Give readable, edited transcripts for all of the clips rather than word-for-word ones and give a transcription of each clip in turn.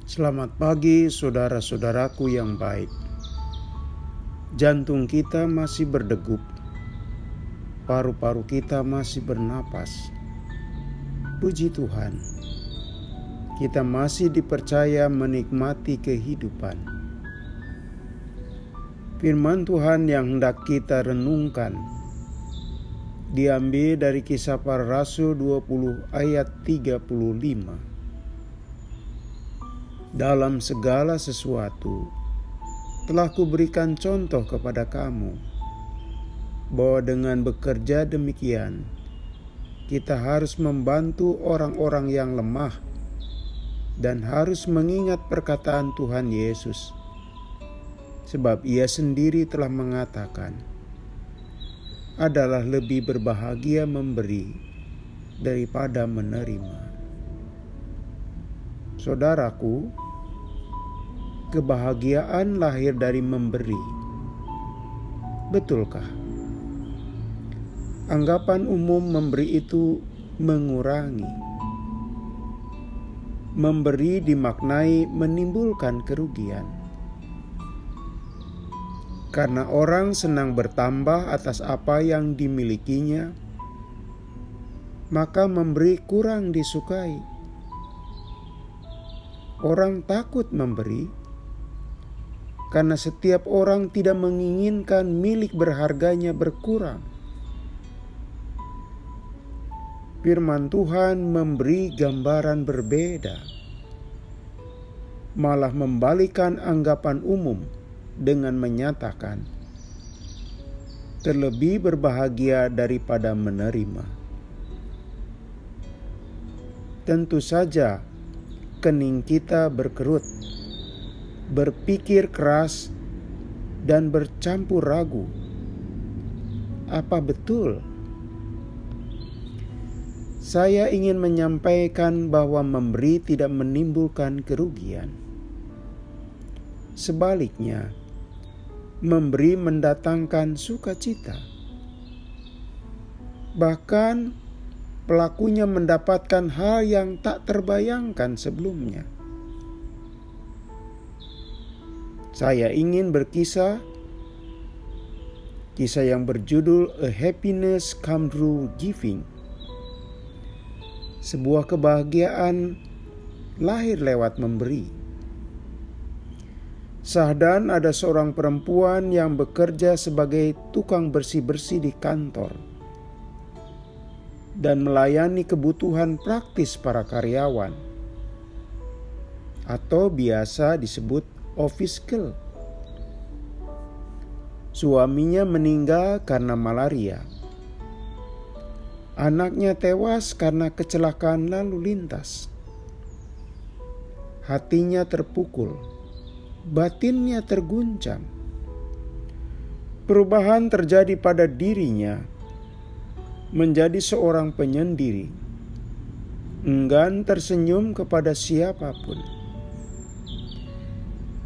Selamat pagi saudara-saudaraku yang baik. Jantung kita masih berdegup, paru-paru kita masih bernapas. Puji Tuhan, kita masih dipercaya menikmati kehidupan. Firman Tuhan yang hendak kita renungkan diambil dari Kisah Para Rasul 20 ayat 35. Dalam segala sesuatu telah kuberikan contoh kepada kamu, bahwa dengan bekerja demikian kita harus membantu orang-orang yang lemah dan harus mengingat perkataan Tuhan Yesus, sebab Ia sendiri telah mengatakan, adalah lebih berbahagia memberi daripada menerima. Saudaraku, kebahagiaan lahir dari memberi. Betulkah? Anggapan umum memberi itu mengurangi. Memberi dimaknai menimbulkan kerugian. Karena orang senang bertambah atas apa yang dimilikinya, maka memberi kurang disukai. Orang takut memberi karena setiap orang tidak menginginkan milik berharganya berkurang. Firman Tuhan memberi gambaran berbeda, malah membalikan anggapan umum dengan menyatakan terlebih berbahagia daripada menerima. Tentu saja kening kita berkerut, berpikir keras, dan bercampur ragu. Apa betul? Saya ingin menyampaikan bahwa memberi tidak menimbulkan kerugian. Sebaliknya, memberi mendatangkan sukacita. Bahkan pelakunya mendapatkan hal yang tak terbayangkan sebelumnya. Saya ingin berkisah yang berjudul A Happiness Come Through Giving. Sebuah kebahagiaan lahir lewat memberi. Sahdan ada seorang perempuan yang bekerja sebagai tukang bersih-bersih di kantor dan melayani kebutuhan praktis para karyawan, atau biasa disebut office girl. Suaminya meninggal karena malaria. Anaknya tewas karena kecelakaan lalu lintas. Hatinya terpukul, batinnya terguncang. Perubahan terjadi pada dirinya, menjadi seorang penyendiri, enggan tersenyum kepada siapapun.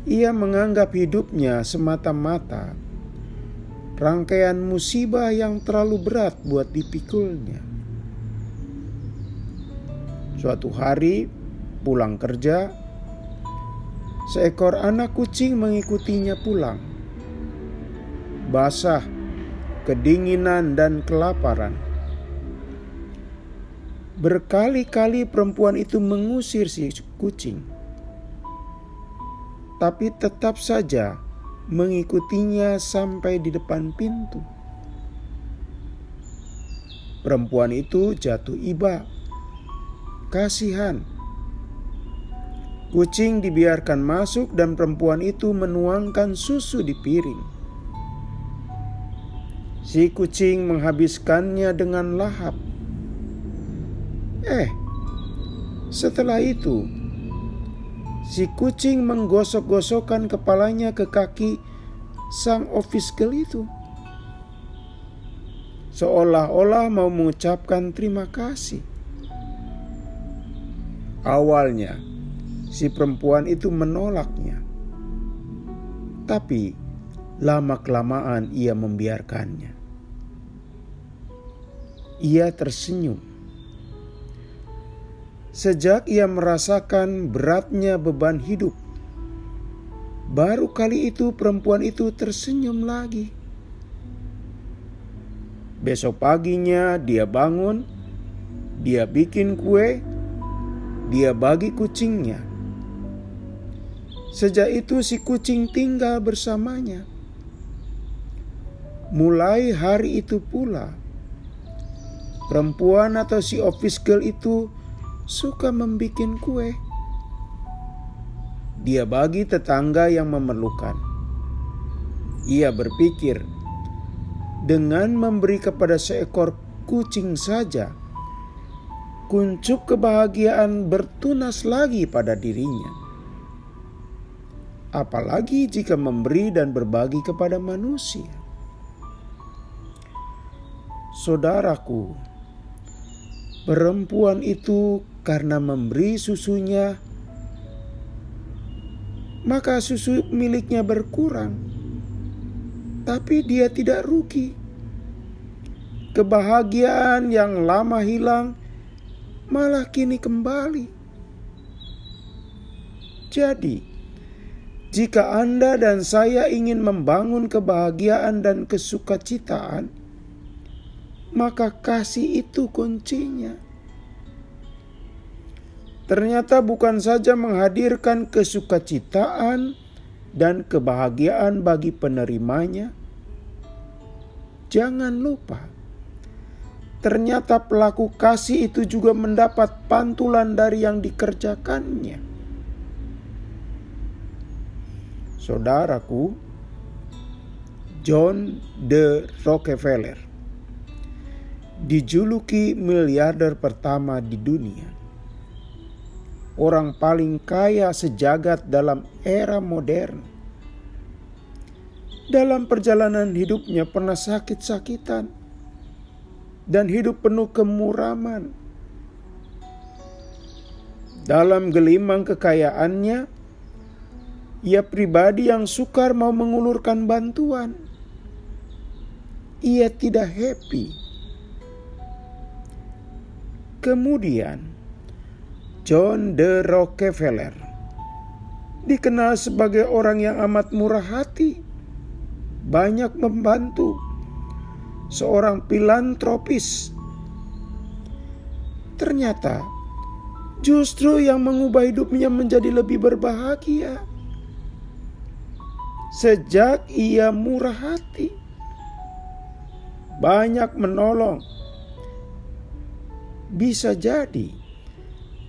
Ia menganggap hidupnya semata-mata rangkaian musibah yang terlalu berat buat dipikulnya. Suatu hari pulang kerja, seekor anak kucing mengikutinya pulang. Basah, kedinginan, dan kelaparan. Berkali-kali perempuan itu mengusir si kucing, tapi tetap saja mengikutinya sampai di depan pintu. Perempuan itu jatuh iba, kasihan. Kucing dibiarkan masuk dan perempuan itu menuangkan susu di piring. Si kucing menghabiskannya dengan lahap. Setelah itu, si kucing menggosok-gosokkan kepalanya ke kaki sang office girl itu, seolah-olah mau mengucapkan terima kasih. Awalnya, si perempuan itu menolaknya, tapi lama-kelamaan ia membiarkannya. Ia tersenyum. sejak ia merasakan beratnya beban hidup. Baru kali itu perempuan itu tersenyum lagi. Besok paginya dia bangun, dia bikin kue, dia bagi kucingnya. Sejak itu si kucing tinggal bersamanya. Mulai hari itu pula, perempuan atau si office girl itu suka membikin kue. Dia bagi tetangga yang memerlukan. Ia berpikir, dengan memberi kepada seekor kucing saja, kuncup kebahagiaan bertunas lagi pada dirinya. Apalagi jika memberi dan berbagi kepada manusia. Saudaraku, perempuan itu karena memberi susunya, maka susu miliknya berkurang, tapi dia tidak rugi. Kebahagiaan yang lama hilang malah kini kembali. Jadi, jika Anda dan saya ingin membangun kebahagiaan dan kesukacitaan, maka kasih itu kuncinya. Ternyata bukan saja menghadirkan kesukacitaan dan kebahagiaan bagi penerimanya. Jangan lupa, ternyata pelaku kasih itu juga mendapat pantulan dari yang dikerjakannya. Saudaraku, John D. Rockefeller dijuluki miliarder pertama di dunia. Orang paling kaya sejagat dalam era modern. Dalam perjalanan hidupnya pernah sakit-sakitan dan hidup penuh kemuraman. Dalam gelimang kekayaannya, ia pribadi yang sukar mau mengulurkan bantuan. Ia tidak happy. Kemudian, John D. Rockefeller dikenal sebagai orang yang amat murah hati, banyak membantu, seorang filantropis. Ternyata justru yang mengubah hidupnya menjadi lebih berbahagia. Sejak ia murah hati, banyak menolong. Bisa jadi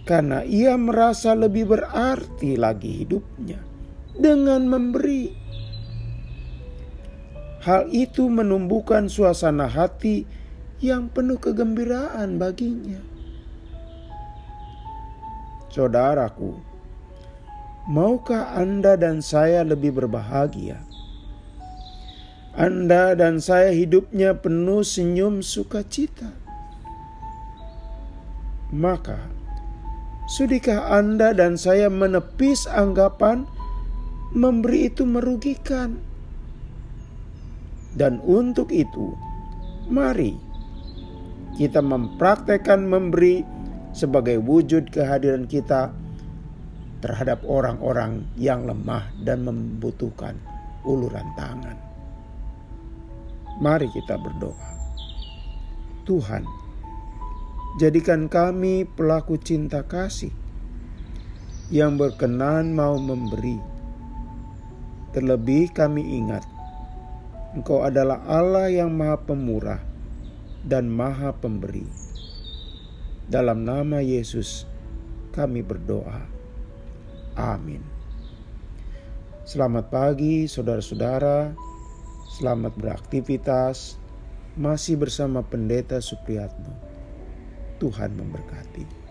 karena ia merasa lebih berarti lagi hidupnya dengan memberi. Hal itu menumbuhkan suasana hati yang penuh kegembiraan baginya. Saudaraku, maukah Anda dan saya lebih berbahagia? Anda dan saya hidupnya penuh senyum sukacita. Maka, sudikah Anda dan saya menepis anggapan memberi itu merugikan? Dan untuk itu, mari kita mempraktekkan memberi sebagai wujud kehadiran kita terhadap orang-orang yang lemah dan membutuhkan uluran tangan. Mari kita berdoa. Tuhan, jadikan kami pelaku cinta kasih yang berkenan mau memberi. Terlebih kami ingat, Engkau adalah Allah yang Maha Pemurah dan Maha Pemberi. Dalam nama Yesus kami berdoa. Amin. Selamat pagi saudara-saudara. Selamat beraktivitas. Masih bersama Pendeta Supriyatno. Tuhan memberkati.